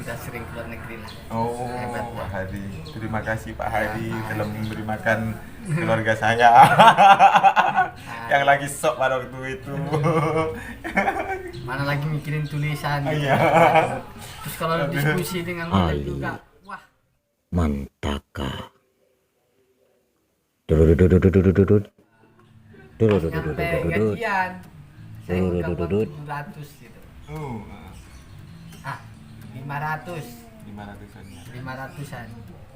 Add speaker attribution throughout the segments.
Speaker 1: udah sering keluar negeri lah.
Speaker 2: Oh,
Speaker 1: Hebat,
Speaker 2: Pak Hadi. Terima kasih Pak Hadi telah memberi makan keluarga saya yang lagi sok pada waktu itu.
Speaker 1: Mana lagi mikirin tulisan gitu.
Speaker 2: Iya.
Speaker 1: Terus kalau diskusi dengan orang juga, wah
Speaker 3: Mantaka.
Speaker 1: sampai gajian saya udah 200 gitu.
Speaker 2: Oh,
Speaker 1: 500
Speaker 2: 500-an ya.
Speaker 1: 500-an.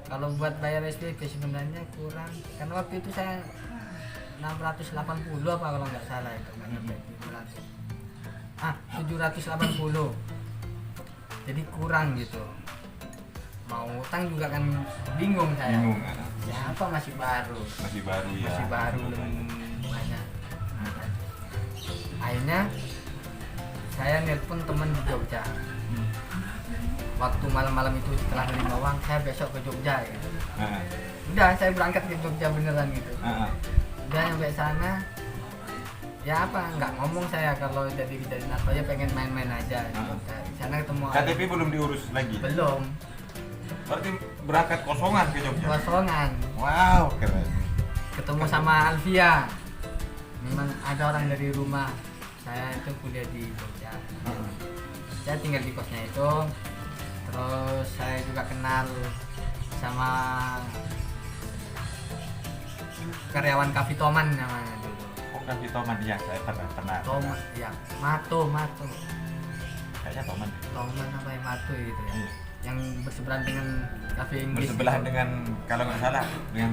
Speaker 1: Kalau buat bayar SPP sebenarnya kurang. Kan waktu itu saya 680 apa kalau nggak salah itu, nggak nyampe 500. 780. Jadi kurang gitu. Mau utang juga kan bingung saya.
Speaker 2: Bingung.
Speaker 1: Siapa masih baru?
Speaker 2: Masih baru ya.
Speaker 1: Masih baru belum banyak. Akhirnya saya nelpon teman di Jogja. Waktu malam-malam itu setelah nerima uang, saya besok ke Jogja gitu. Udah saya berangkat ke Jogja beneran gitu. Udah sampai sana, ya apa nggak ngomong saya kalau jadi apa ya, pengen main-main aja. Di sana ketemu
Speaker 2: KTP belum diurus lagi.
Speaker 1: belum,
Speaker 2: Berarti berangkat kosongan ke Jogja.
Speaker 1: kosongan.
Speaker 2: Wow, keren.
Speaker 1: Ketemu sama Alvia. Memang ada orang dari rumah saya itu kuliah di Jogja. Saya tinggal di kosnya itu. Terus saya juga kenal sama karyawan Cafe Toman namanya dulu.
Speaker 2: Oh, Cafe Toman ya, saya pernah.
Speaker 1: Toman, ya, Mato.
Speaker 2: Kayaknya Toman.
Speaker 1: Toman apa yang Mato gitu ya.
Speaker 2: Iya.
Speaker 1: Yang bersebelahan dengan Cafe Inggris.
Speaker 2: Bersebelahan
Speaker 1: itu.
Speaker 2: dengan, kalau nggak salah, dengan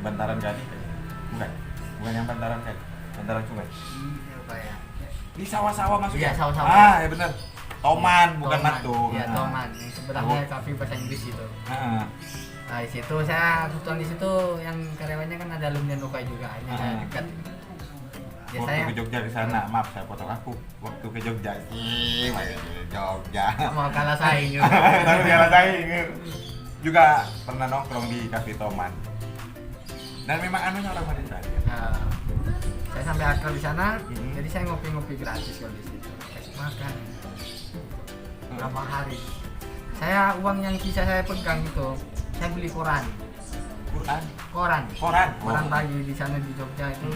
Speaker 2: Bantaran Kali. Bukan yang Bantaran Kali, Bantaran Sungai.
Speaker 1: Iya, apa ya?
Speaker 2: Di sawah-sawah masuknya.
Speaker 1: Iya, sawah-sawah.
Speaker 2: Ah, ya benar. Toman, bukan
Speaker 1: Toman.
Speaker 2: Matu.
Speaker 1: Iya, Toman. Yang sebelahnya Cafe bahasa Inggris itu. Nah, di situ saya kebetulan di situ yang karyawannya kan ada alumni Nukai juga, hanya saya dekat. Ya
Speaker 2: Waktu
Speaker 1: saya
Speaker 2: ke Jogja di sana, maaf saya potong aku. Waktu ke Jogja sih, ke Jogja.
Speaker 1: mau kalah saing juga.
Speaker 2: Tapi dia rasain. Juga pernah nongkrong di Cafe Toman. Dan memang anunya orang Madura.
Speaker 1: Nah, saya sampai akrab di sana,
Speaker 2: Mhm.
Speaker 1: jadi saya ngopi-ngopi gratis kalau di situ, kasih makan. Berapa hari? Saya uang yang sisa saya pegang itu, saya beli koran.
Speaker 2: Koran.
Speaker 1: Koran pagi di sana di Jogja itu.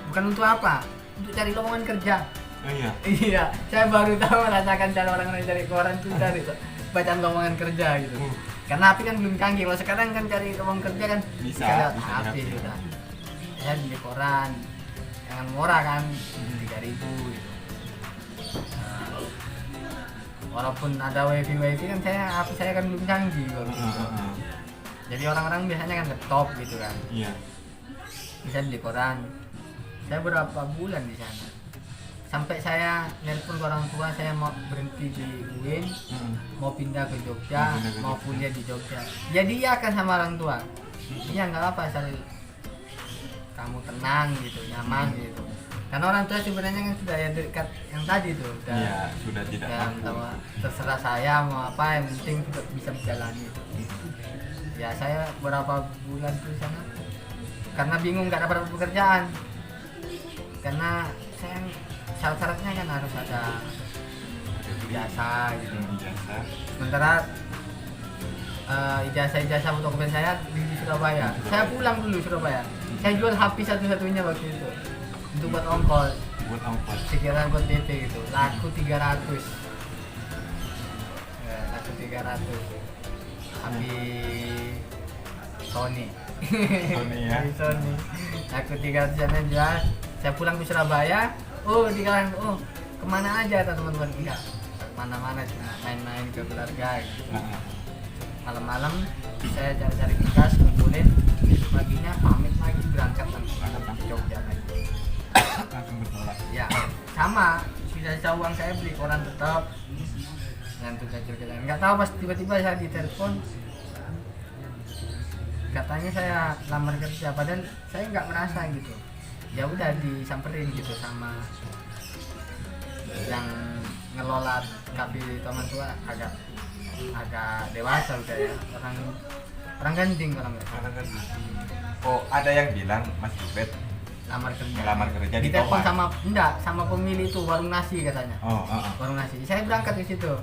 Speaker 1: Bukan untuk apa? Untuk cari lowongan kerja.
Speaker 2: Oh iya.
Speaker 1: Iya, saya baru tahu merasakan cara orang-orang cari koran itu dari bacaan lowongan kerja gitu. Karena HP kan belum canggih. Kalau sekarang kan cari lowongan kerja kan
Speaker 2: Bisa
Speaker 1: lewat
Speaker 2: di
Speaker 1: HP
Speaker 2: HP.
Speaker 1: gitu. Saya beli koran yang murah kan, 3.000 gitu. Nah, walaupun ada wifi kan HP saya kan belum canggih kalau gitu. Jadi orang-orang biasanya kan laptop gitu kan.
Speaker 2: Iya.
Speaker 1: Bisa beli koran. Saya berapa bulan di sana. Sampai saya nelpon ke orang tua, saya mau berhenti di UIN, mau pindah ke Jogja,
Speaker 2: Mau pindah ke
Speaker 1: mau
Speaker 2: Jogja.
Speaker 1: kuliah di Jogja. Jadi iya kan sama orang tua. Iya nggak apa asal kamu tenang gitu, nyaman gitu. Karena orang tua sebenarnya kan sudah ya dekat yang tadi tuh, udah
Speaker 2: Iya, sudah tidak
Speaker 1: ya,
Speaker 2: mampu.
Speaker 1: tahu, terserah saya mau apa, yang penting sudah bisa menjalani itu. Ya saya berapa bulan di sana karena bingung nggak dapat pekerjaan, karena saya syarat-syaratnya kan harus ada ijazah gitu.
Speaker 2: Biasa.
Speaker 1: Sementara ijazah fotokopian saya di Surabaya. Saya pulang dulu Surabaya. Saya jual HP satu-satunya waktu itu untuk buat ongkos,
Speaker 2: Buat ongkos.
Speaker 1: sekiranya buat DP gitu. Laku 300. Ya, laku 300. HP Sony.
Speaker 2: Sony ya.
Speaker 1: Sony. Laku 300 yang jual. Saya pulang ke Surabaya. Oh, dikatakan, oh kemana aja teman-teman? Enggak, mana-mana cuma main-main ke keluarga gitu. Malam-malam saya cari-cari gas, kumpulin, paginya pamit lagi berangkat ke Jogja lagi.
Speaker 2: Langsung bertolak.
Speaker 1: Ya sama, sisa uang saya beli koran tetap dengan tugas Jogja. Nggak tahu pas tiba-tiba saya ditelepon, katanya saya lamar kerja, padahal saya nggak merasa gitu. Ya udah disamperin gitu sama yang ngelola Cafe Toman tua, agak dewasa udah ya, orang ganding kalau nggak salah.
Speaker 2: Oh, ada yang bilang Mas Ubed
Speaker 1: Lamar kerja.
Speaker 2: ngelamar kerja di
Speaker 1: Ditelepon
Speaker 2: Toman.
Speaker 1: sama pemilik itu warung nasi katanya.
Speaker 2: Oh,
Speaker 1: Warung nasi. Saya berangkat ke situ.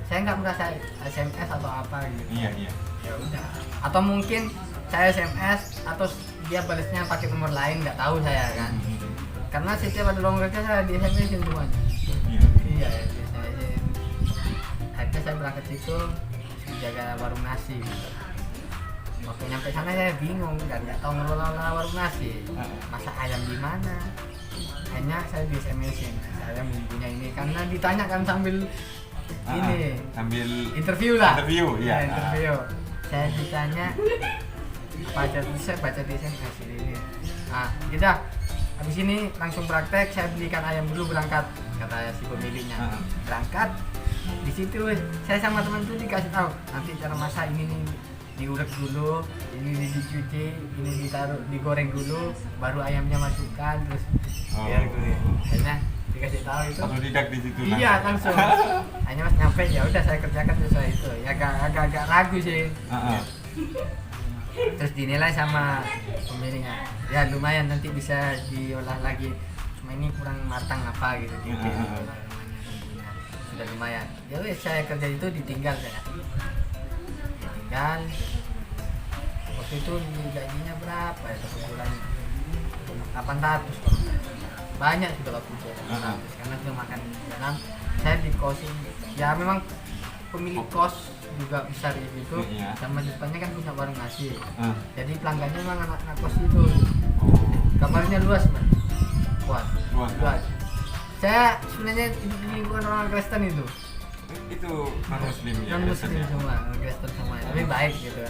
Speaker 1: saya nggak merasa SMS atau apa gitu.
Speaker 2: Iya, iya.
Speaker 1: Ya udah, atau mungkin saya SMS atau dia balasnya pakai nomor lain, nggak tahu saya kan. Karena setiap ada lowongan kerja saya di SMS-in semuanya.
Speaker 2: Iya.
Speaker 1: Iya, biasanya sih. Akhirnya saya berangkat situ jaga warung nasi gitu. Waktu nyampe sana saya bingung kan, nggak tahu ngelola warung nasi, masak ayam di mana. Hanya saya di SMS-in, saya bumbunya ini karena ditanya kan sambil ini
Speaker 2: sambil
Speaker 1: interview lah.
Speaker 2: Interview, iya.
Speaker 1: Ya, interview. Saya ditanya apa aja bisa baca di SMS ini. Nah, kita habis ini langsung praktek, saya belikan ayam dulu berangkat, kata si pemiliknya. Berangkat di situ saya sama teman itu dikasih tahu nanti cara masak ini nih, diulek dulu, ini dicuci, ini ditaruh digoreng dulu, baru ayamnya masukkan, terus biar gurih. Akhirnya dikasih tahu itu.
Speaker 2: Otodidak di situ.
Speaker 1: Iya langsung. Hanya mas nyampe ya udah saya kerjakan sesuai itu. Ya agak ragu sih. Terus dinilai sama pemiliknya. Ya lumayan nanti bisa diolah lagi. Cuma ini kurang matang apa gitu. Sudah lumayan. Ya wes saya kerja itu ditinggal saya. Ditinggal. Waktu itu gajinya berapa ya satu bulan? 800 kalau nggak salah. Banyak sudah waktu itu 800 karena sudah makan dalam. Saya di kosin. Ya memang pemilik kos juga besar itu. Sama depannya kan punya warung nasi. Jadi pelanggannya memang anak-anak kos itu. Kamarnya luas man. Luas. Saya sebenarnya hidup di lingkungan orang Kristen itu.
Speaker 2: Itu non muslim ya.
Speaker 1: Non muslim semua, Kristen semua. Tapi baik gitu.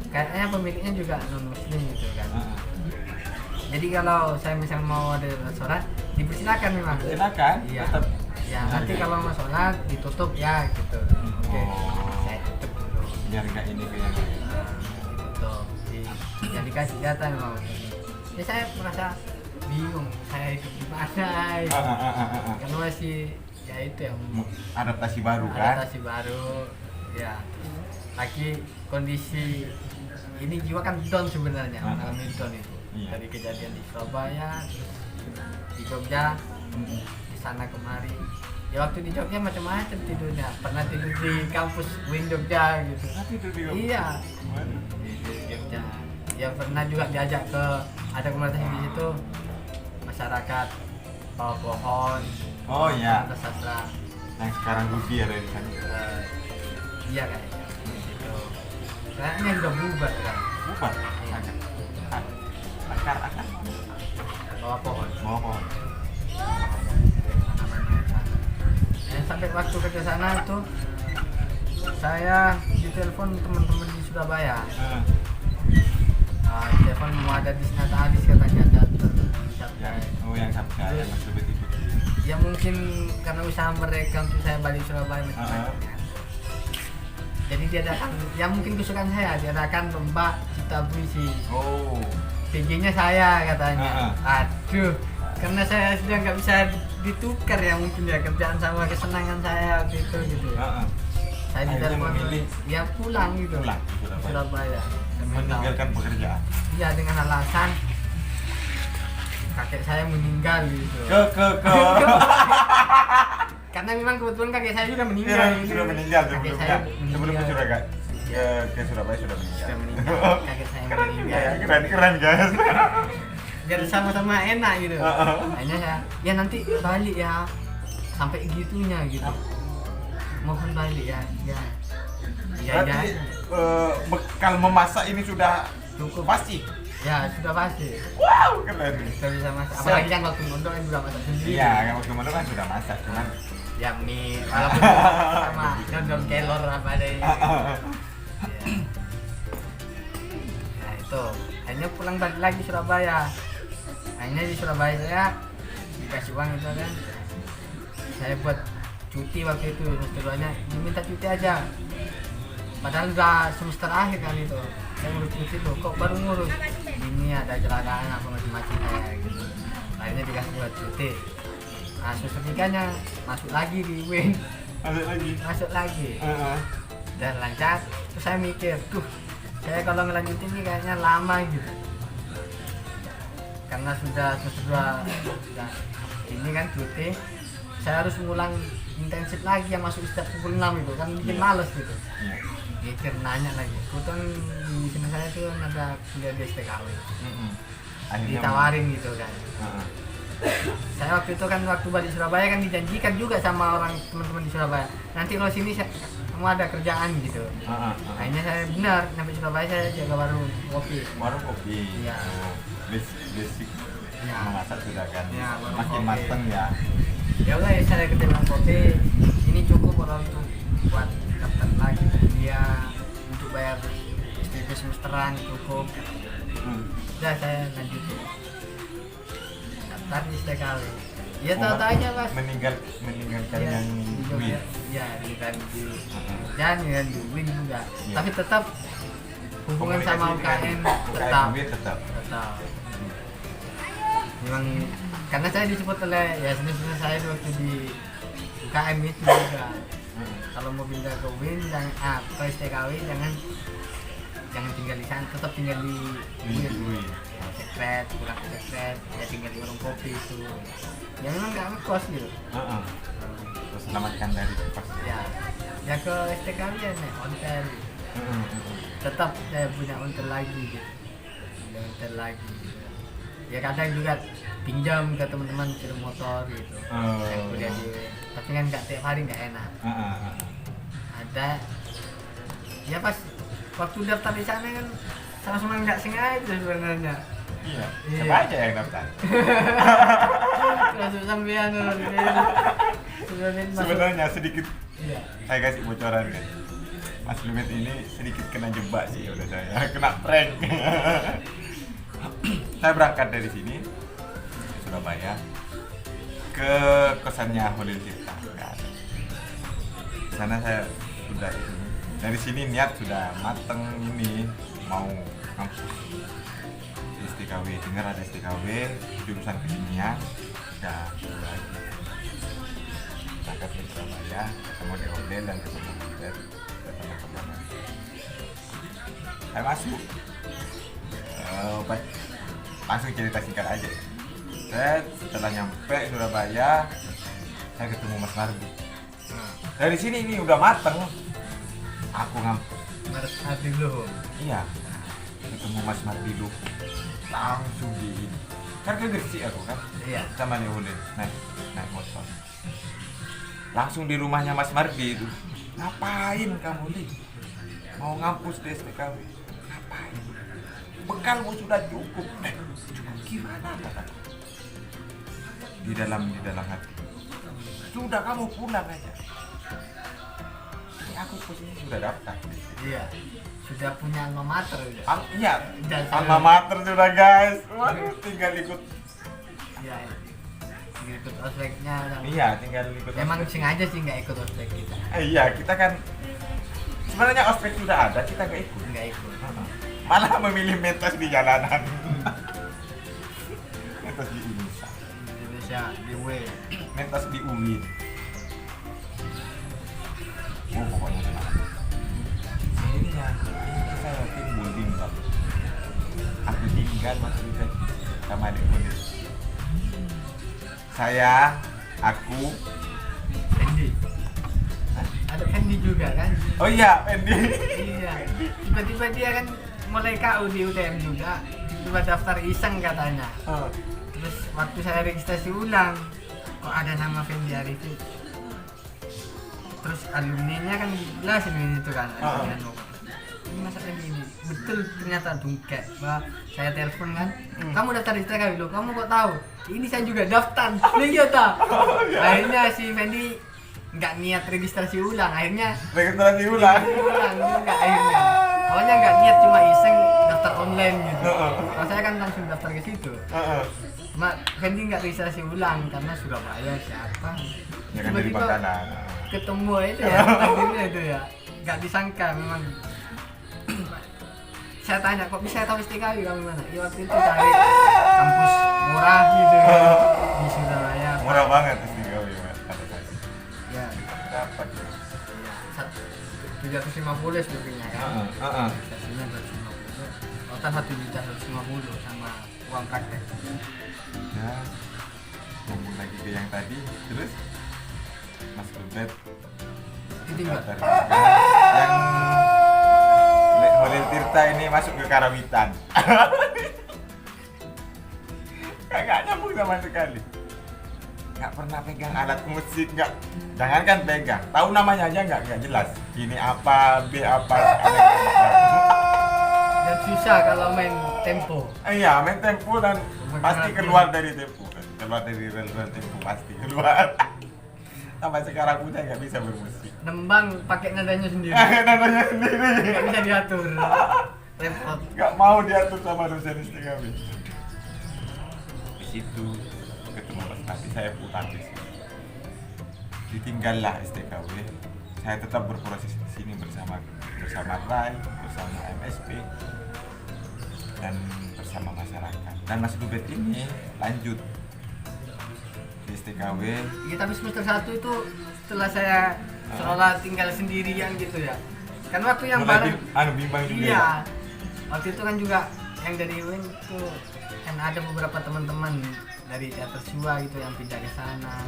Speaker 1: Kayaknya pemiliknya juga non muslim gitu kan. Jadi kalau saya misalnya mau ada sholat, dipersilakan memang.
Speaker 2: Silakan.
Speaker 1: Iya.
Speaker 2: Tetap.
Speaker 1: Ya nanti kalau mau sholat ditutup ya gitu. Oke. Saya tutup dulu.
Speaker 2: Biar nggak ini kayak
Speaker 1: Ditutup. Ya dikasih data memang. Ya saya merasa bingung. Saya hidup di mana? Gitu. Karena masih ya itu yang
Speaker 2: adaptasi baru kan.
Speaker 1: adaptasi baru. Ya. Lagi kondisi ini jiwa kan down sebenarnya, mengalami down itu.
Speaker 2: Iya.
Speaker 1: Dari kejadian di Surabaya, terus di Jogja, di sana kemari. Ya waktu di Jogja macam-macam tidurnya. Pernah tidur di kampus UIN Jogja gitu.
Speaker 2: Tidur di kampus?
Speaker 1: Iya. Di Jogja. Ya pernah juga diajak ke ada komunitas di situ masyarakat bawa pohon.
Speaker 2: Oh iya.
Speaker 1: Komunitas sastra.
Speaker 2: Yang sekarang Ruby ada di sana.
Speaker 1: Iya kayaknya. Gitu. Kayaknya udah bubar kan.
Speaker 2: Bukan. Akar.
Speaker 1: Bawa pohon.
Speaker 2: Bawa pohon.
Speaker 1: Sampai waktu kerja sana itu saya ditelepon teman-teman di Surabaya. Telepon mau ada di Sinata Adis katanya datang.
Speaker 2: Yang Sabda yang masih begitu.
Speaker 1: Ya mungkin karena usaha mereka untuk saya balik Surabaya macam-macam. Jadi dia datang, ya mungkin kesukaan saya, dia akan lomba cipta puisi.
Speaker 2: Oh.
Speaker 1: PG-nya saya katanya. Aduh, karena saya sudah nggak bisa ditukar ya mungkin ya kerjaan sama kesenangan saya waktu itu gitu ya. Saya ditelepon, ya pulang gitu.
Speaker 2: Pulang
Speaker 1: Surabaya.
Speaker 2: Meninggalkan pekerjaan.
Speaker 1: Iya dengan alasan kakek saya meninggal gitu.
Speaker 2: Ke.
Speaker 1: Karena memang kebetulan kakek saya sudah meninggal.
Speaker 2: Iya, sudah meninggal sebelumnya. Sebelum ke Surabaya. Ke Surabaya sudah meninggal.
Speaker 1: Sudah meninggal. Kakek saya meninggal.
Speaker 2: Ya, keren guys.
Speaker 1: Biar sama-sama enak gitu. Hanya saya, ya nanti balik ya. Sampai gitunya gitu. Mohon balik ya. Ya.
Speaker 2: Berarti bekal memasak ini sudah
Speaker 1: cukup
Speaker 2: pasti.
Speaker 1: Ya sudah pasti.
Speaker 2: Wow, keren.
Speaker 1: Sudah bisa masak. Apalagi kan waktu mondok kan juga masak sendiri.
Speaker 2: Iya, kalau kemana kan sudah masak, cuman
Speaker 1: ya mie walaupun sama dodol kelor apa ada ini. Nah itu akhirnya pulang balik lagi Surabaya. Akhirnya di Surabaya saya dikasih uang itu kan, saya buat cuti waktu itu semester 2-nya diminta cuti aja, padahal udah semester akhir kan itu. Saya ngurus cuti tuh, kok baru ngurus ini ada kecelakaan apa macam-macam kayak gitu. Akhirnya dikasih buat cuti. Nah, semester 3-nya masuk lagi di UIN. Masuk lagi. Dan lancar. Terus saya mikir, saya kalau ngelanjutin ini kayaknya lama gitu. Karena sudah semester 2 ini kan cuti. saya harus ngulang intensif lagi yang masuk setiap pukul 6 itu kan bikin males gitu.
Speaker 2: Iya.
Speaker 1: Mikir nanya lagi. Kebetulan di sini saya tuh ada kuliah di STKW.
Speaker 2: Akhirnya
Speaker 1: Ditawarin gitu kan.
Speaker 2: Heeh.
Speaker 1: Saya waktu itu kan waktu balik Surabaya kan dijanjikan juga sama orang teman-teman di Surabaya. Nanti kalau sini kamu ada kerjaan gitu. Akhirnya saya benar sampai Surabaya saya jaga warung kopi.
Speaker 2: Warung kopi.
Speaker 1: Iya.
Speaker 2: Oh, basic
Speaker 1: Iya.
Speaker 2: memasak sudah kan.
Speaker 1: Iya, warung
Speaker 2: Makin
Speaker 1: kopi.
Speaker 2: mateng ya.
Speaker 1: Ya udah saya kerja warung kopi. Ini cukup kalau untuk buat daftar lagi kuliah, untuk bayar SPP semesteran cukup. Udah saya lanjut daftar di STKW. Ya tahu aja mas.
Speaker 2: Meninggalkan
Speaker 1: Ya,
Speaker 2: yang
Speaker 1: di Jogja.
Speaker 2: duit.
Speaker 1: Ya di dan yang di UIN juga.
Speaker 2: Iya.
Speaker 1: Tapi tetap hubungan sama UKM tetap.
Speaker 2: UIN tetap.
Speaker 1: Memang karena saya disebut oleh ya senior saya waktu di UKM itu juga. Kalau mau pindah ke UIN dan ke STKW jangan tinggal di sana, tetap tinggal di UIN. Sekret, pulang ke sekret, ya tinggal di warung kopi itu. Ya memang nggak ngekos gitu.
Speaker 2: Terus selamatkan dari pas.
Speaker 1: Ya ke STKW ya nih, ontel. Tetap saya punya ontel lagi gitu. Punya ontel lagi gitu. Ya kadang juga pinjam ke teman-teman kirim motor gitu. Yang kuliah di UIN. Tapi kan nggak tiap hari nggak enak. Ada ya pas waktu daftar di sana kan sama-sama nggak sengaja sebenarnya.
Speaker 2: Iya.
Speaker 1: Iya.
Speaker 2: Siapa aja yang daftar?
Speaker 1: Langsung sampean
Speaker 2: Sebenarnya sedikit
Speaker 1: Iya.
Speaker 2: saya kasih bocoran kan. Mas Lumit ini sedikit kena jebak sih oleh saya, kena prank. Saya berangkat dari sini Surabaya ke kosannya Holil Tirta kan. Di sana saya sudah dari sini niat sudah mateng ini mau kampus di STKW, dengar ada STKW jurusan kimia udah lagi berangkat ke Surabaya ketemu di Holil dan ketemu Butet teman-teman. Saya masuk langsung cerita singkat aja. Saya setelah nyampe Surabaya saya ketemu Mas Mardi. Dari sini ini udah mateng. Aku
Speaker 1: Harus hati dulu.
Speaker 2: iya ketemu Mas Mardi dulu langsung di kan ke Gresik aku kan
Speaker 1: Iya.
Speaker 2: sama Leolin naik motor langsung di rumahnya Mas Mardi itu. Ngapain kamu nih mau ngampus di STKW? Ngapain? Bekalmu sudah cukup. Cukup gimana kataku? Di dalam hati. Sudah kamu pulang aja. Ini aku posisi sudah daftar.
Speaker 1: Iya. Sudah punya alma mater udah.
Speaker 2: Iya,
Speaker 1: Dasar.
Speaker 2: alma mater sudah guys. Waduh, tinggal ikut.
Speaker 1: Iya. Ikut ospeknya.
Speaker 2: Iya, tinggal ikut.
Speaker 1: Emang
Speaker 2: ospek.
Speaker 1: sengaja sih nggak ikut ospek kita.
Speaker 2: Iya, kita kan sebenarnya ospek sudah ada, kita nggak ikut.
Speaker 1: Nggak ikut.
Speaker 2: Malah memilih mentos di jalanan. Mentos di Indonesia.
Speaker 1: Indonesia di W.
Speaker 2: Mentos di UIN. Oh, pokoknya semangat. Ini saya timbul bimbang. Aku tinggal Mas Butet sama adik kulit. Aku
Speaker 1: Fendi. Ada Fendi juga kan?
Speaker 2: oh iya, Fendi.
Speaker 1: Iya. Tiba-tiba dia kan mulai KU di UTM juga. Tiba daftar iseng katanya.
Speaker 2: Oh.
Speaker 1: Terus waktu saya registrasi ulang, kok ada nama Fendi Arifin. Terus alumninya kan jelasin itu kan. Ini masa ini betul ternyata dungkek. Wah, saya telepon kan. Kamu daftar di STKW loh. Kamu kok tahu? Ini saya juga daftar. Nah, iya tak. Akhirnya si Fendi nggak niat registrasi ulang. Akhirnya
Speaker 2: Registrasi ulang.
Speaker 1: juga akhirnya. Awalnya nggak niat cuma iseng daftar online gitu. Kalau saya kan langsung daftar ke situ. Cuma Fendi nggak registrasi ulang karena Surabaya siapa?
Speaker 2: Ya kan dari
Speaker 1: Tiba-tiba
Speaker 2: Bangkalan.
Speaker 1: ketemu itu ya, takdirnya itu ya. Nggak disangka memang. Saya tanya kok bisa tahu STKW kamu mana? Ya waktu itu cari kampus murah gitu ya, di Surabaya.
Speaker 2: Murah banget STKW kata saya.
Speaker 1: Ya,
Speaker 2: Berapa?
Speaker 1: 750 sebetulnya ya. Sesinya 250. Total 1.150 sama uang praktek.
Speaker 2: Ya, ngomong lagi ke yang tadi, terus Mas Lubet
Speaker 1: Ditinggal.
Speaker 2: yang Holil Tirta ini masuk ke karawitan. Nggak nyambung sama sekali. Nggak pernah pegang alat musik, nggak. Jangankan pegang, tahu namanya aja nggak jelas. Ini apa, B apa, ada
Speaker 1: Dan susah kalau main tempo.
Speaker 2: iya, main tempo dan pasti keluar dari tempo. Keluar dari rel tempo pasti keluar. Sampai sekarang pun saya nggak bisa bermusik.
Speaker 1: Nembang pakai nadanya sendiri.
Speaker 2: Nadanya sendiri.
Speaker 1: Nggak bisa diatur. Repot.
Speaker 2: Nggak mau diatur sama dosen STKW. Di situ ketemu Mas Nati, saya pulang di sini. Ditinggallah STKW. Saya tetap berproses di sini bersama Rai, bersama MSP, dan bersama masyarakat. Dan Mas Lubet ini lanjut di STKW.
Speaker 1: Ya, tapi semester 1 itu setelah saya seolah tinggal sendirian gitu ya. Kan waktu yang
Speaker 2: mulai
Speaker 1: bareng
Speaker 2: bimbang juga.
Speaker 1: iya. Waktu itu kan juga yang dari UIN itu kan ada beberapa teman-teman dari teater Sua gitu yang pindah ke sana.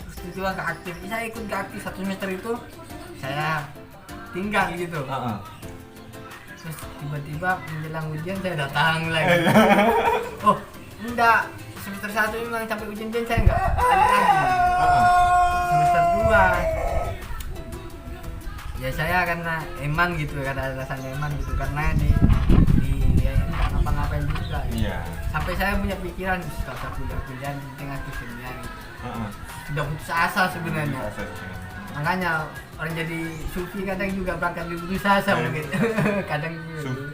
Speaker 1: Terus itu juga nggak aktif. Saya ikut nggak aktif 1 semester itu saya tinggal gitu. Terus tiba-tiba menjelang ujian saya datang lagi. Oh, enggak. Semester 1 memang sampai ujian saya enggak ada lagi. Semester 2 ya saya karena eman gitu, karena alasan eman gitu, karena di ya, ngapa-ngapain juga gitu.
Speaker 2: Iya.
Speaker 1: Sampai saya punya pikiran kalau saya kuliah di tengah kesenian gitu. Sudah putus asa sebenarnya. Makanya orang jadi sufi kadang juga berangkat dari putus asa mungkin. Kadang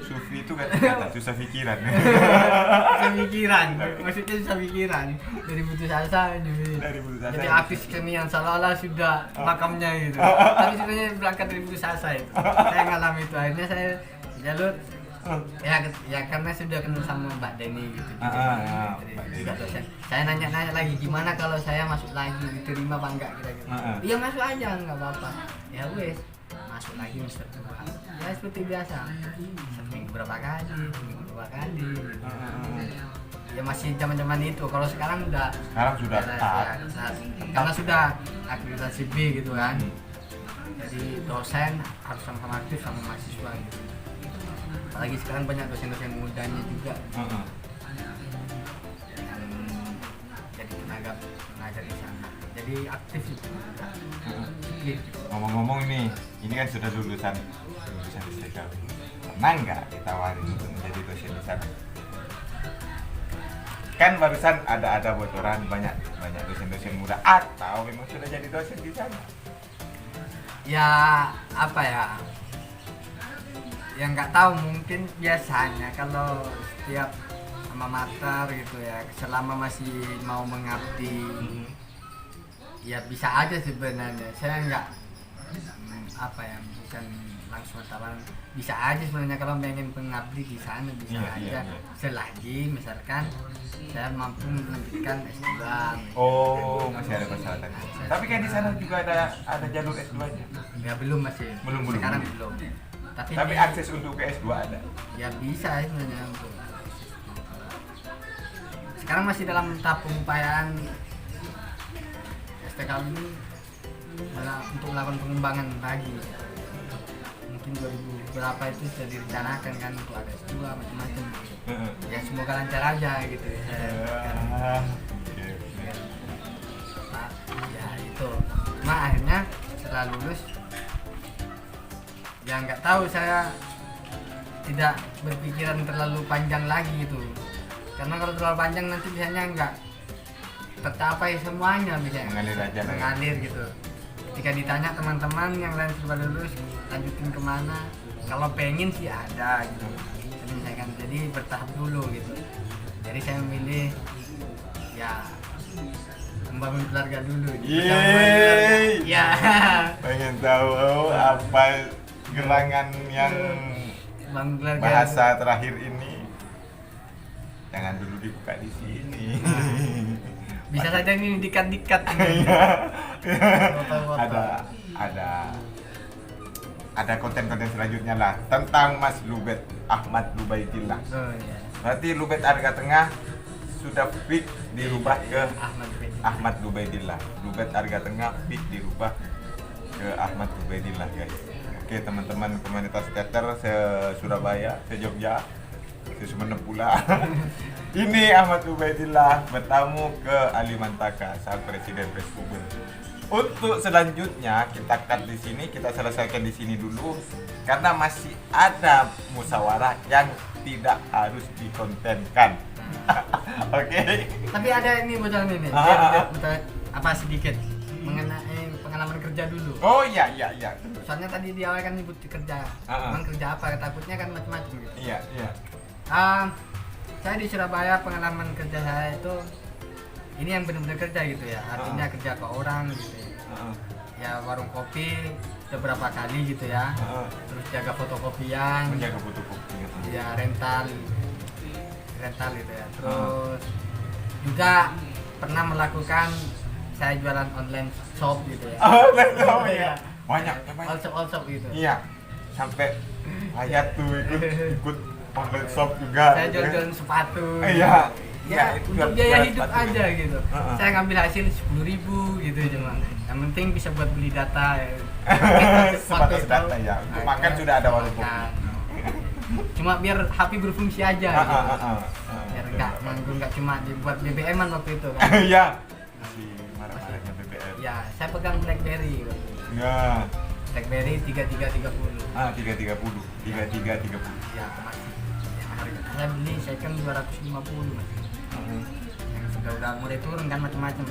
Speaker 2: Sufi itu kan kata susah pikiran.
Speaker 1: susah pikiran, maksudnya susah pikiran dari putus asa
Speaker 2: Dari putus asa.
Speaker 1: jadi artis kesenian seolah-olah sudah makamnya gitu. Tapi sebenarnya berangkat dari putus asa itu. Saya ngalami itu, akhirnya saya jalur ya karena sudah kenal sama Mbak Deni gitu. Juga dosen. Saya nanya-nanya lagi gimana kalau saya masuk lagi, diterima apa enggak kira-kira. Iya masuk aja enggak apa-apa. Ya wes, masuk lagi semester 2. Ya seperti biasa. Seminggu berapa kali, seminggu 2 kali. Ya masih zaman-zaman itu. Kalau sekarang sudah karena sudah akreditasi B gitu kan. Jadi dosen harus sama-sama aktif sama mahasiswa gitu. Apalagi sekarang banyak dosen-dosen mudanya juga yang jadi tenaga pengajar di sana, jadi aktif itu.
Speaker 2: Ngomong-ngomong nih, ini kan sudah lulusan STKW. Pernah nggak ditawarin untuk menjadi dosen di sana? Kan barusan ada bocoran banyak dosen-dosen muda atau memang sudah jadi dosen di sana?
Speaker 1: Ya apa ya? Yang nggak tahu, mungkin biasanya kalau setiap alma mater gitu ya, selama masih mau mengabdi ya bisa aja sebenarnya. Saya nggak apa ya, bukan langsung tawaran, bisa aja sebenarnya kalau pengen pengabdi di sana bisa aja. Selagi misalkan saya mampu melanjutkan S2.
Speaker 2: Oh, masih ada persyaratan. Tapi kan di sana juga ada jalur S2-nya.
Speaker 1: Ya belum masih.
Speaker 2: Belum.
Speaker 1: Sekarang belum.
Speaker 2: Tapi akses untuk ke S2 ada.
Speaker 1: Ya bisa sebenarnya untuk. Sekarang masih dalam tahap pengupayaan STKW ini untuk melakukan pengembangan lagi. Mungkin 2000 berapa itu sudah direncanakan kan untuk ada S2 macam-macam. Ya semoga lancar aja gitu ya. Ya itu. Nah akhirnya setelah lulus ya nggak tahu, saya tidak berpikiran terlalu panjang lagi gitu, karena kalau terlalu panjang nanti biasanya nggak tercapai semuanya, bisa mengalir gitu. Ketika ditanya teman-teman yang lain sudah lulus lanjutin kemana, kalau pengen sih ada gitu, jadi bertahap dulu gitu. Jadi saya memilih ya membangun keluarga dulu gitu. Ya
Speaker 2: pengen tahu apa gerangan yang bahasa terakhir ini, jangan dulu dibuka di sini.
Speaker 1: Bisa saja ini dikat-dikat.
Speaker 2: Ada konten-konten selanjutnya lah tentang Mas Lubet Ahmad Lubaidillah.
Speaker 1: Oh, iya.
Speaker 2: Berarti Lubet Harga Tengah sudah fix dirubah ke
Speaker 1: Ahmad bin.
Speaker 2: Ahmad Ubaidillah. Lubet harga tengah fix dirubah ke Ahmad Ubaidillah guys. Oke teman-teman komunitas teater se-Surabaya, se-Jogja, se-Sumenep pula. Ini Ahmad Ubaidillah bertamu ke Ali Mantaka, sang presiden Preskuber. Untuk selanjutnya kita cut di sini, kita selesaikan di sini dulu karena masih ada musyawarah yang tidak harus dikontenkan. Oke.
Speaker 1: Tapi ada ini bocoran ini. Biar apa sedikit mengenai pengalaman kerja dulu.
Speaker 2: Oh iya.
Speaker 1: Soalnya tadi di awal kan nyebut kerja. Emang kerja apa? Takutnya kan macam-macam gitu.
Speaker 2: Iya.
Speaker 1: Saya di Surabaya pengalaman kerja saya itu ini yang benar-benar kerja gitu ya. Artinya kerja ke orang gitu ya. Ya warung kopi beberapa kali gitu ya. Terus jaga fotokopian.
Speaker 2: Menjaga fotokopi.
Speaker 1: Ya rental gitu ya. Terus juga pernah melakukan saya jualan online shop gitu ya.
Speaker 2: Oh iya. Banyak.
Speaker 1: All shop gitu.
Speaker 2: Iya. Sampai Hayat tuh ikut online shop juga.
Speaker 1: Saya
Speaker 2: gitu ya.
Speaker 1: jual sepatu.
Speaker 2: Iya.
Speaker 1: Ya,
Speaker 2: itu
Speaker 1: untuk
Speaker 2: jual
Speaker 1: biaya hidup
Speaker 2: sepatu
Speaker 1: aja
Speaker 2: juga.
Speaker 1: gitu. Saya ngambil hasil 10.000 gitu cuma. Yang penting bisa buat beli data ya.
Speaker 2: Sebatas data ya. Untuk makan sudah ada warung kopi.
Speaker 1: Cuma biar HP berfungsi aja gitu. Biar
Speaker 2: Betul.
Speaker 1: enggak nganggur, enggak cuma dibuat BBM-an waktu itu kan.
Speaker 2: Iya. Masih marah-marahnya BBM.
Speaker 1: Ya, saya pegang BlackBerry waktu itu.
Speaker 2: Ya.
Speaker 1: BlackBerry 3330.
Speaker 2: 330. 3330.
Speaker 1: Ya, masih. Yang harga saya beli second 250 Mas. Yang sudah mulai turun kan macam-macam.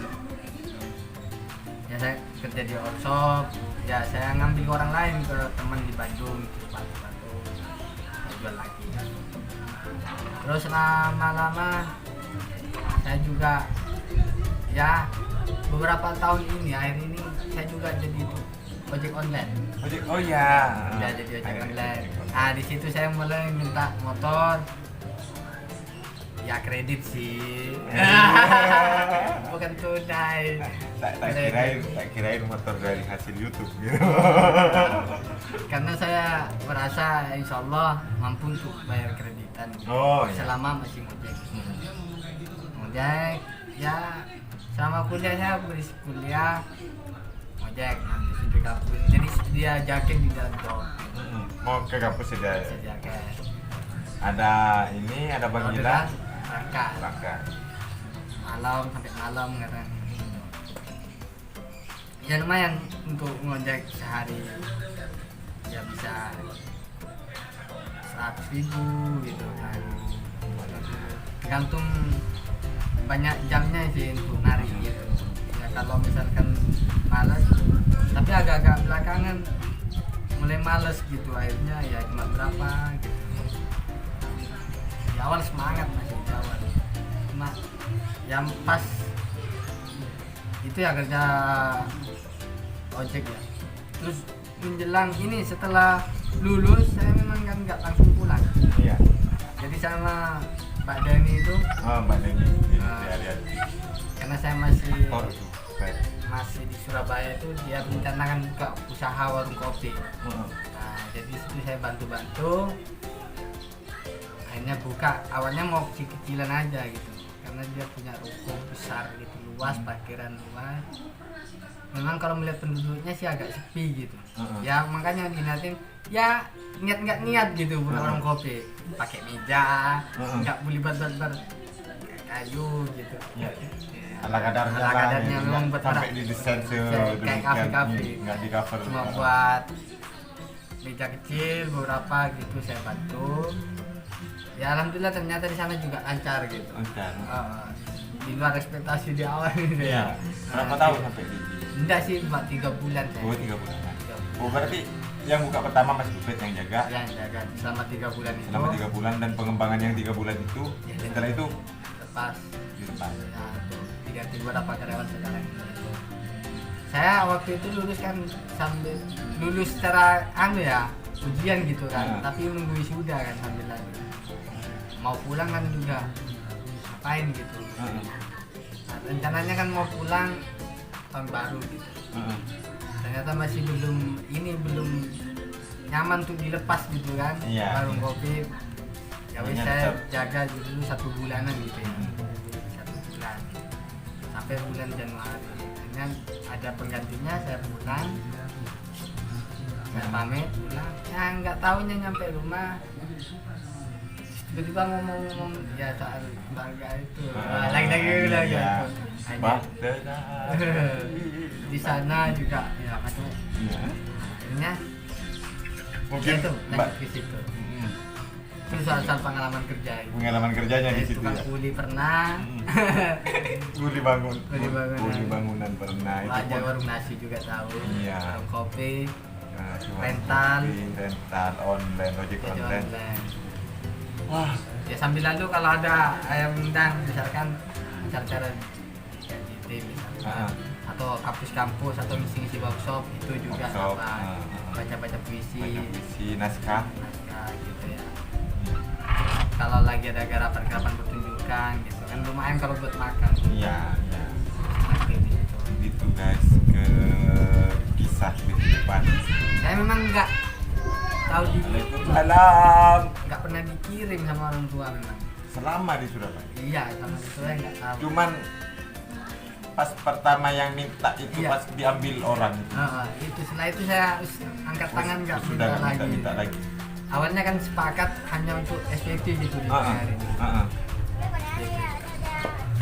Speaker 1: Ya saya kerja di workshop, ya saya ngambil orang lain ke teman di Bandung, sepatu-sepatu, saya jual lagi. Terus lama-lama saya juga ya beberapa tahun ini akhir ini saya juga jadi ojek online.
Speaker 2: Oh iya.
Speaker 1: Ya jadi ojek online. Nah di situ saya mulai minta motor. Ya kredit sih. Bukan tunai.
Speaker 2: Tak kirain motor dari hasil YouTube gitu.
Speaker 1: Karena saya merasa insya Allah mampu untuk bayar kreditan.
Speaker 2: Oh, iya.
Speaker 1: Selama masih ngojek. Ngojek, ya selama kuliah saya berisi kuliah ngojek nanti di kampus. Jadi dia jaket di dalam job.
Speaker 2: Mau ke kampus saja.
Speaker 1: Jaket.
Speaker 2: Ada panggilan. Berangkat.
Speaker 1: Malam sampai malam kadang. Ya lumayan untuk ngojek sehari ya bisa 100.000 gitu kan. Tergantung banyak jamnya sih untuk narik gitu. Ya kalau misalkan malas, tapi agak-agak belakangan mulai males gitu akhirnya ya cuma berapa gitu. Di awal semangat masih di awal. Cuma yang pas itu ya kerja ojek ya. Terus menjelang ini setelah lulus saya memang kan nggak langsung pulang.
Speaker 2: Iya.
Speaker 1: Jadi sama Mbak Dani itu
Speaker 2: Mbak Deni.
Speaker 1: karena saya masih
Speaker 2: Keren.
Speaker 1: di Surabaya itu dia merencanakan buka usaha warung kopi. Nah jadi situ saya bantu-bantu. Akhirnya buka, awalnya mau kecil-kecilan aja gitu karena dia punya ruko besar gitu, luas, parkiran luas. Memang kalau melihat penduduknya sih agak sepi gitu. Ya makanya diniatin ya niat nggak niat gitu buat warung kopi, pakai meja, nggak boleh bar kayu gitu.
Speaker 2: Iya. Ala kadarnya
Speaker 1: memang buat
Speaker 2: sampai didesain
Speaker 1: kayak kafe-kafe.
Speaker 2: nggak di cover.
Speaker 1: Cuma buat meja kecil beberapa gitu saya bantu. Ya alhamdulillah ternyata di sana juga lancar gitu.
Speaker 2: Lancar.
Speaker 1: Di luar ekspektasi di awal gitu
Speaker 2: Iya.
Speaker 1: ya.
Speaker 2: Berapa tahun sampai di?
Speaker 1: Enggak sih, cuma 3 bulan saya.
Speaker 2: Oh 3 bulan. Oh berarti yang buka pertama Mas Bupet yang jaga.
Speaker 1: Ya, jaga selama 3 bulan itu.
Speaker 2: Selama 3 bulan dan pengembangan yang 3 bulan itu
Speaker 1: Ya,
Speaker 2: setelah itu
Speaker 1: lepas.
Speaker 2: dilepas.
Speaker 1: Ya, diganti beberapa karyawan sekarang gitu. Saya waktu itu lulus kan sambil lulus secara ujian gitu kan, tapi nunggu wisuda kan sambil lagi. Mau pulang kan juga ngapain gitu. Nah, rencananya kan mau pulang tahun baru gitu. Ternyata masih belum nyaman untuk dilepas gitu kan.
Speaker 2: Iya.
Speaker 1: Warung kopi ya wis saya jaga dulu 1 bulanan gitu ya. sampai bulan Januari. Kemudian ada penggantinya, saya pulang, saya pamit pulang. Ya nggak tahunya nyampe rumah tiba-tiba ngomong ya soal keluarga itu. Lagi.
Speaker 2: Bahtera.
Speaker 1: Di sana juga ya macam. Akhirnya
Speaker 2: Mungkin
Speaker 1: itu
Speaker 2: Mbak
Speaker 1: lanjut ke situ. Terus soal pengalaman kerja itu.
Speaker 2: pengalaman kerjanya di situ
Speaker 1: Tukang
Speaker 2: ya.
Speaker 1: kuli pernah.
Speaker 2: Kuli bangunan pernah itu
Speaker 1: Ada
Speaker 2: pun.
Speaker 1: warung nasi juga tahu.
Speaker 2: Iya.
Speaker 1: Warung kopi,
Speaker 2: Nah, cuma
Speaker 1: rental.
Speaker 2: rental online, ojek
Speaker 1: jadi
Speaker 2: online.
Speaker 1: online.
Speaker 2: Wah,
Speaker 1: Ya sambil lalu kalau ada ayam undang misalkan acara-acara kayak gitu misalkan. Atau kampus-kampus atau ngisi-ngisi workshop itu juga
Speaker 2: Workshop,
Speaker 1: sama. Baca-baca puisi,
Speaker 2: baca puisi, naskah.
Speaker 1: naskah gitu ya. Kalau lagi ada garapan-garapan pertunjukan gitu kan lumayan kalau buat makan.
Speaker 2: Iya, iya.
Speaker 1: Seperti itu.
Speaker 2: Gitu guys, ke kisah kehidupan.
Speaker 1: Saya memang nggak tahu
Speaker 2: Waalaikumsalam.
Speaker 1: nggak pernah dikirim sama orang tua memang.
Speaker 2: Selama di Surabaya.
Speaker 1: Iya sama itu saya nggak tahu.
Speaker 2: Cuman pas pertama yang minta itu
Speaker 1: Iya.
Speaker 2: pas diambil orang.
Speaker 1: Itu setelah itu saya harus angkat tangan nggak
Speaker 2: sudah
Speaker 1: minta
Speaker 2: nggak
Speaker 1: lagi.
Speaker 2: minta lagi.
Speaker 1: Awalnya kan sepakat hanya untuk SPP gitu di hari ini.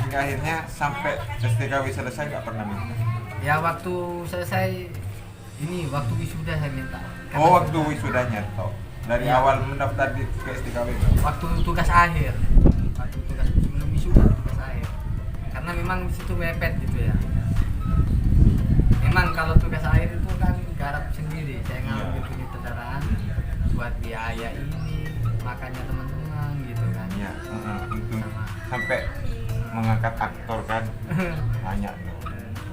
Speaker 2: Hingga akhirnya sampai STKW selesai nggak pernah minta.
Speaker 1: Ya waktu selesai ini waktu wisuda saya minta. Karena
Speaker 2: Oh, waktu wisudanya toh. Dari
Speaker 1: Iya.
Speaker 2: awal mendaftar di ke STKW.
Speaker 1: waktu tugas akhir. Waktu tugas sebelum wisuda tugas akhir. Karena memang di situ mepet gitu ya. Memang kalau tugas akhir itu kan garap sendiri. Saya ngambil
Speaker 2: Iya.
Speaker 1: unit kendaraan buat biaya ini, makannya teman-teman gitu kan.
Speaker 2: Iya, untuk
Speaker 1: Sama.
Speaker 2: sampai mengangkat aktor kan banyak tuh.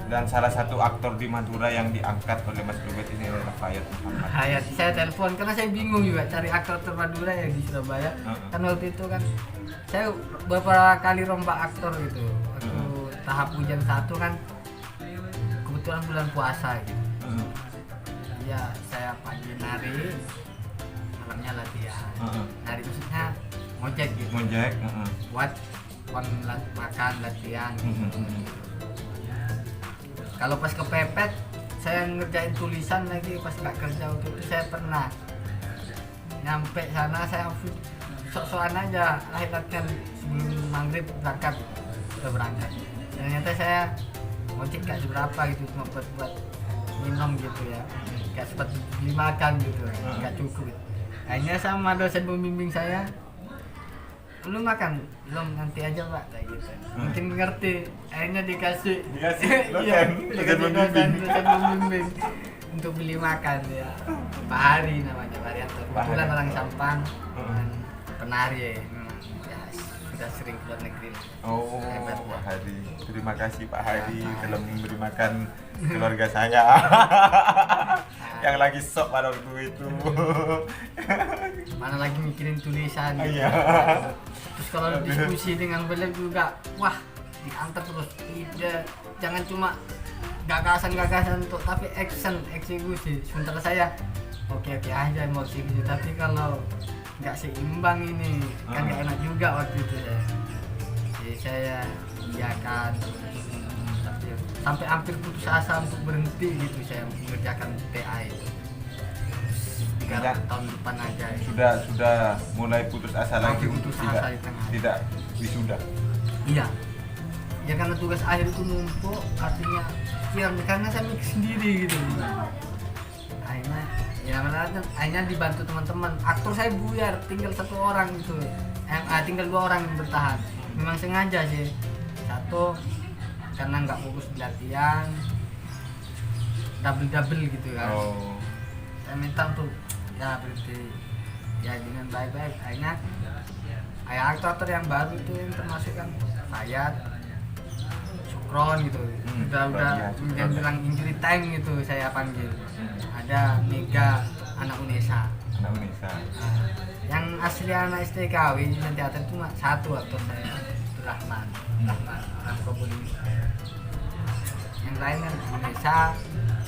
Speaker 2: Dan salah satu aktor di Madura yang diangkat oleh Mas Rubet ini adalah Fayat Muhammad.
Speaker 1: Hayat, saya telepon karena saya bingung juga cari aktor termadura yang di Surabaya. Kan waktu itu kan saya beberapa kali rombak aktor gitu. Waktu tahap ujian 1 kan kebetulan bulan puasa gitu. Ya saya pagi nari, malamnya latihan. Nari maksudnya ngojek gitu.
Speaker 2: Mojek,
Speaker 1: Buat makan latihan. Kalau pas kepepet saya ngerjain tulisan lagi pas nggak kerja waktu itu saya pernah nyampe sana saya sok-sokan aja latihan sebelum maghrib berangkat udah berangkat ternyata saya ngojek gak seberapa gitu cuma buat minum gitu ya gak sempat beli makan gitu gak cukup gitu. Akhirnya sama dosen pembimbing saya belum makan belum nanti aja pak kayak gitu mungkin ngerti akhirnya dikasih
Speaker 2: dosen,
Speaker 1: dikasih
Speaker 2: dosen
Speaker 1: dosen pembimbing untuk beli makan ya Pak Hari namanya Varianto kebetulan
Speaker 2: Hari.
Speaker 1: orang Sampang dan penari ya memang ya sudah sering keluar negeri.
Speaker 2: Oh,
Speaker 1: Hebat,
Speaker 2: Pak Hari. Terima kasih Pak Hari telah memberi makan keluarga saya yang lagi sok pada waktu itu.
Speaker 1: Mana lagi mikirin tulisan gitu.
Speaker 2: Iya.
Speaker 1: Terus kalau diskusi dengan beliau juga wah diantar terus tidak jangan cuma gagasan untuk tapi eksekusi sementara saya oke aja mau eksekusi tapi kalau nggak seimbang ini kan nggak enak juga waktu itu ya jadi saya iakan sampai hampir putus asa untuk berhenti gitu saya mengerjakan PA itu 3 tahun depan aja ya.
Speaker 2: Sudah mulai putus asa lagi untuk
Speaker 1: Putus asa di tengah.
Speaker 2: tidak wisuda.
Speaker 1: Iya. Ya karena tugas akhir itu numpuk, artinya ya karena saya mikir sendiri gitu. Akhirnya ya akhirnya dibantu teman-teman. Aktor saya buyar, tinggal 1 orang gitu. Tinggal 2 orang yang bertahan. Memang sengaja sih. 1 karena nggak fokus di latihan, double gitu kan.
Speaker 2: Oh.
Speaker 1: Saya minta untuk ya berarti ya dengan baik-baik. Akhirnya aktor yang baru itu yang termasuk kan Fayat, Sukron gitu. Udah
Speaker 2: Sukron.
Speaker 1: bilang injury time gitu saya panggil. Ada Mega anak Unesa.
Speaker 2: Anak Unesa.
Speaker 1: Yang asli anak STKW di teater itu cuma 1 aktor saya, itu Rahman Probolinggo. Yang lain kan Unesa,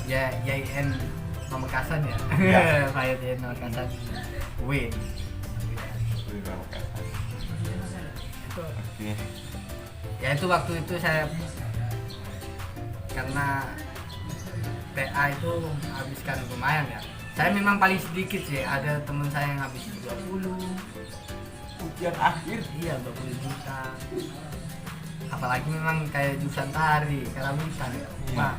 Speaker 1: ya YN Pamekasan ya. Fayat YN Pamekasan. Win. Itu
Speaker 2: Oke.
Speaker 1: ya itu waktu itu saya karena PA itu habiskan lumayan ya. Saya memang paling sedikit sih, ada teman saya yang habis 20.
Speaker 2: Ujian akhir.
Speaker 1: Iya, 20 juta. Apalagi memang kayak jurusan tari, karawitan ya. Wah,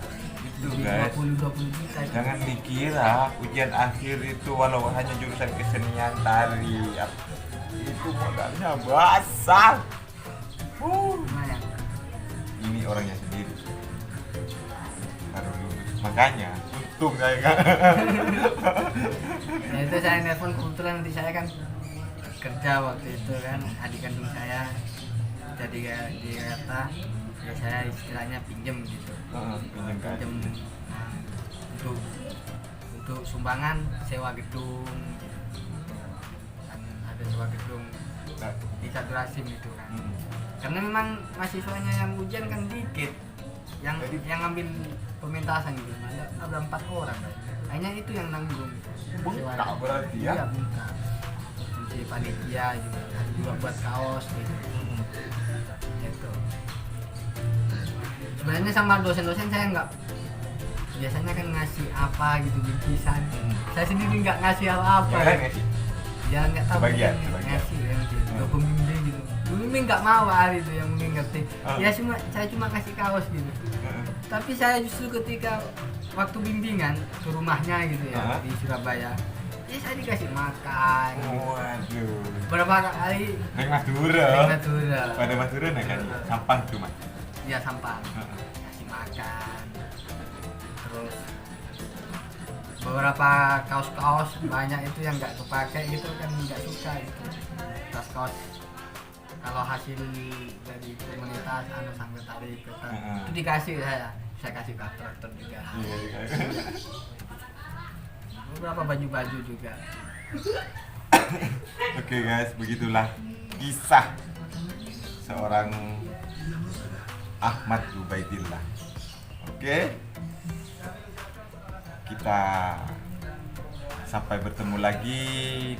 Speaker 2: Itu
Speaker 1: di
Speaker 2: guys.
Speaker 1: 20 juta itu.
Speaker 2: Jangan dikira ujian akhir itu walau hanya jurusan kesenian tari itu modalnya besar.
Speaker 1: Lumayan.
Speaker 2: Ini orangnya sendiri baru lulus, makanya untung saya nggak.
Speaker 1: Nah itu saya nelpon, kebetulan nanti saya kan kerja waktu itu kan, adik kandung saya jadi di Jakarta, ya saya istilahnya pinjem gitu.
Speaker 2: Pinjam kan.
Speaker 1: Pinjem untuk sumbangan sewa gedung gitu. Kan ada sewa gedung di satu rasim itu kan. Karena memang mahasiswanya yang ujian kan dikit, yang ngambil pementasan gitu ada 4 orang kan. Hanya itu yang nanggung
Speaker 2: Bengkak berarti ya.
Speaker 1: iya bengkak. Di panitia juga ada juga buat kaos gitu. Gitu. Sebenarnya sama dosen-dosen saya nggak, biasanya kan ngasih apa gitu bingkisan. Saya sendiri nggak ngasih apa-apa.
Speaker 2: Ya, nggak sih?
Speaker 1: Ya nggak tahu
Speaker 2: Sebagian,
Speaker 1: mungkin
Speaker 2: sebagian.
Speaker 1: ngasih kan gitu. Ke pembimbing gitu. Pembimbing nggak mau hari itu yang mungkin ngerti. Ya saya cuma kasih kaos gitu. Tapi saya justru ketika waktu bimbingan ke rumahnya gitu ya di Surabaya, ya saya dikasih makan.
Speaker 2: Waduh.
Speaker 1: Berapa kali
Speaker 2: Naik Madura.
Speaker 1: naik Madura.
Speaker 2: Pada Madura naik kan sampah cuma.
Speaker 1: Ya sampah, kasih makan. Terus beberapa kaos-kaos banyak itu yang nggak kepake gitu kan, nggak suka itu. Tas kaos kalau hasil dari komunitas anu sampai tari itu dikasih saya kasih ke traktor juga.
Speaker 2: Iya.
Speaker 1: Beberapa baju-baju juga.
Speaker 2: Oke guys, begitulah kisah seorang Ahmad Ubaidillah. Oke, kita sampai bertemu lagi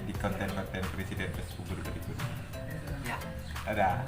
Speaker 2: di konten-konten Presiden Subur berikutnya.
Speaker 1: Ya.
Speaker 2: Dadah.